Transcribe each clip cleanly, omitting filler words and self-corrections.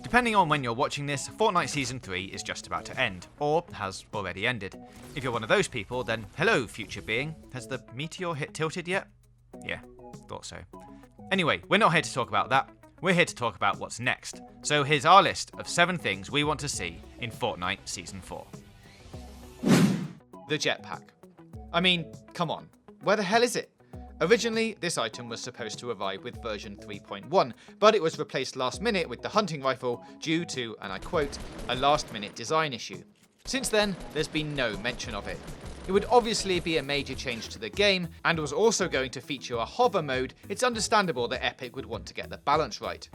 Depending on when you're watching this, Fortnite Season 3 is just about to end, or has already ended. If you're one of those people, then hello, future being. Has the meteor hit tilted yet? Yeah, thought so. Anyway, we're not here to talk about that. We're here to talk about what's next. So here's our list of 7 things we want to see in Fortnite Season 4. The Jetpack. I mean, come on, where the hell is it? Originally, this item was supposed to arrive with version 3.1, but it was replaced last minute with the hunting rifle due to, and I quote, a last minute design issue. Since then, there's been no mention of it. It would obviously be a major change to the game, and was also going to feature a hover mode. It's understandable that Epic would want to get the balance right.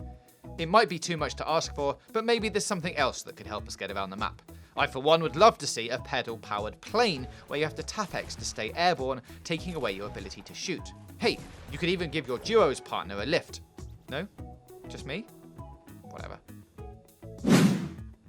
It might be too much to ask for, but maybe there's something else that could help us get around the map. I, for one, would love to see a pedal-powered plane where you have to tap X to stay airborne, taking away your ability to shoot. Hey, you could even give your duos partner a lift. No? Just me? Whatever.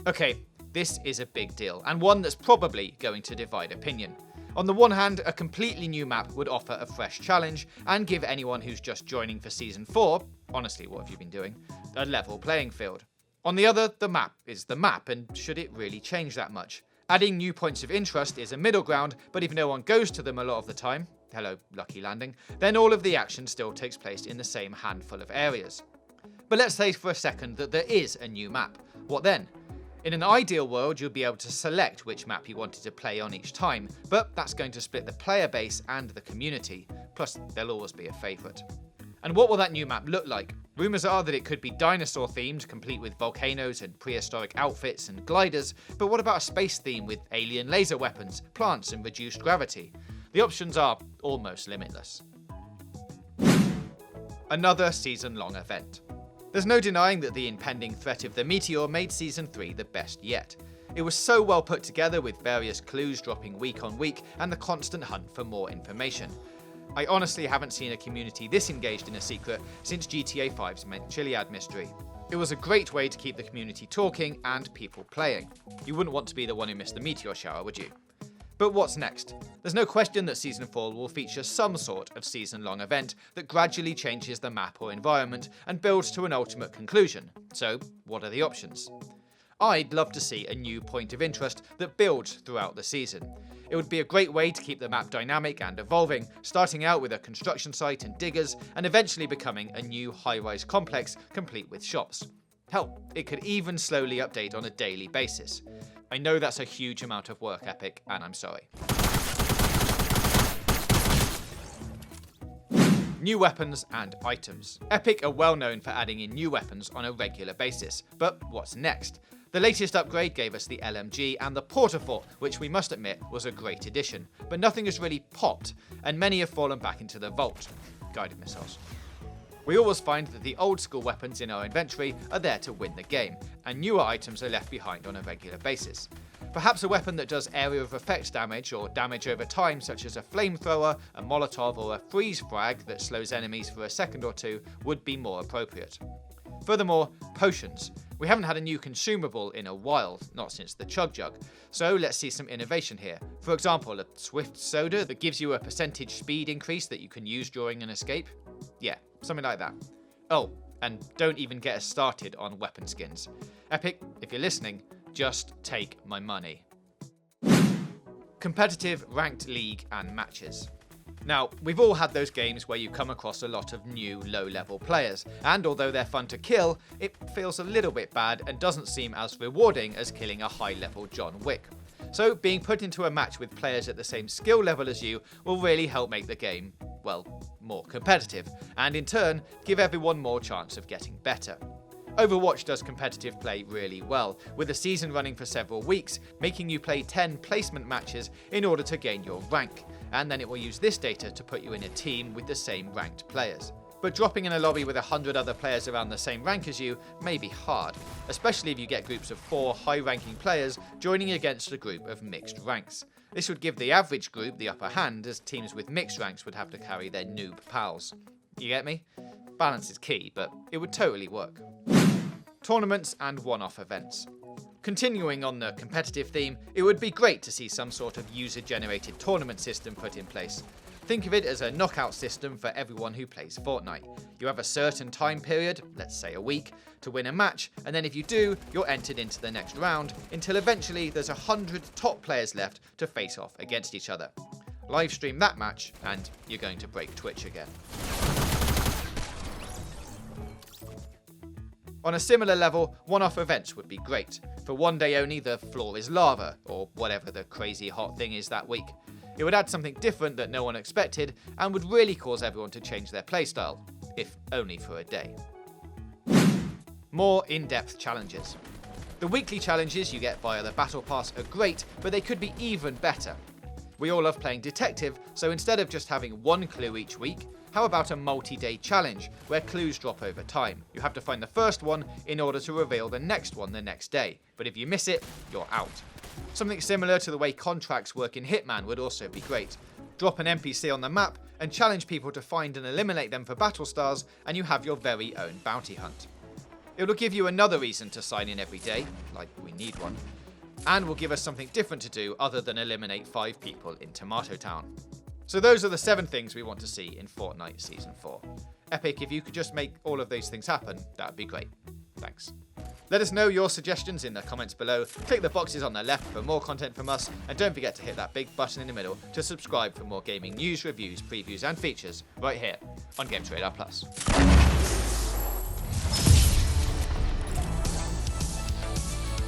Okay, this is a big deal, and one that's probably going to divide opinion. On the one hand, a completely new map would offer a fresh challenge, and give anyone who's just joining for Season 4, honestly, what have you been doing, a level playing field. On the other, the map is the map, and should it really change that much? Adding new points of interest is a middle ground, but if no one goes to them a lot of the time, hello, lucky landing, then all of the action still takes place in the same handful of areas. But let's say for a second that there is a new map. What then? In an ideal world, you'll be able to select which map you wanted to play on each time, but that's going to split the player base and the community, plus there'll always be a favourite. And what will that new map look like? Rumours are that it could be dinosaur themed, complete with volcanoes and prehistoric outfits and gliders, but what about a space theme with alien laser weapons, plants and reduced gravity? The options are almost limitless. Another season-long event. There's no denying that the impending threat of the meteor made Season 3 the best yet. It was so well put together with various clues dropping week on week and the constant hunt for more information. I honestly haven't seen a community this engaged in a secret since GTA 5's Chiliad mystery. It was a great way to keep the community talking and people playing. You wouldn't want to be the one who missed the meteor shower, would you? But what's next? There's no question that Season 4 will feature some sort of season-long event that gradually changes the map or environment and builds to an ultimate conclusion. So, what are the options? I'd love to see a new point of interest that builds throughout the season. It would be a great way to keep the map dynamic and evolving, starting out with a construction site and diggers, and eventually becoming a new high-rise complex complete with shops. Hell, it could even slowly update on a daily basis. I know that's a huge amount of work, Epic, and I'm sorry. New weapons and items. Epic are well known for adding in new weapons on a regular basis, but what's next? The latest upgrade gave us the LMG and the Portafort, which we must admit was a great addition, but nothing has really popped, and many have fallen back into the vault. Guided missiles. We always find that the old school weapons in our inventory are there to win the game, and newer items are left behind on a regular basis. Perhaps a weapon that does area of effect damage or damage over time, such as a flamethrower, a molotov or a freeze frag that slows enemies for a second or two, would be more appropriate. Furthermore, potions. We haven't had a new consumable in a while, not since the Chug Jug, so let's see some innovation here. For example, a Swift Soda that gives you a percentage speed increase that you can use during an escape. Yeah, something like that. Oh, and don't even get us started on weapon skins. Epic, if you're listening, just take my money. Competitive ranked league and matches. Now, we've all had those games where you come across a lot of new low-level players, and although they're fun to kill, it feels a little bit bad and doesn't seem as rewarding as killing a high-level John Wick. So being put into a match with players at the same skill level as you will really help make the game, well, more competitive, and in turn, give everyone more chance of getting better. Overwatch does competitive play really well, with the season running for several weeks, making you play 10 placement matches in order to gain your rank, and then it will use this data to put you in a team with the same ranked players. But dropping in a lobby with 100 other players around the same rank as you may be hard, especially if you get groups of 4 high-ranking players joining against a group of mixed ranks. This would give the average group the upper hand, as teams with mixed ranks would have to carry their noob pals. You get me? Balance is key, but it would totally work. Tournaments and one-off events. Continuing on the competitive theme, it would be great to see some sort of user-generated tournament system put in place. Think of it as a knockout system for everyone who plays Fortnite. You have a certain time period, let's say a week, to win a match, and then if you do, you're entered into the next round, until eventually there's 100 top players left to face off against each other. Live stream that match, and you're going to break Twitch again. On a similar level, one-off events would be great. For one day only, the floor is lava, or whatever the crazy hot thing is that week. It would add something different that no one expected, and would really cause everyone to change their playstyle, if only for a day. More in-depth challenges. The weekly challenges you get via the Battle Pass are great, but they could be even better. We all love playing detective, so instead of just having one clue each week, how about a multi-day challenge, where clues drop over time? You have to find the first one in order to reveal the next one the next day, but if you miss it, you're out. Something similar to the way contracts work in Hitman would also be great. Drop an NPC on the map and challenge people to find and eliminate them for battle stars, and you have your very own bounty hunt. It will give you another reason to sign in every day, like we need one, and will give us something different to do other than eliminate 5 people in Tomato Town. So those are the 7 things we want to see in Fortnite Season 4. Epic, if you could just make all of those things happen, that would be great. Thanks. Let us know your suggestions in the comments below, click the boxes on the left for more content from us, and don't forget to hit that big button in the middle to subscribe for more gaming news, reviews, previews and features right here on Games Radar Plus.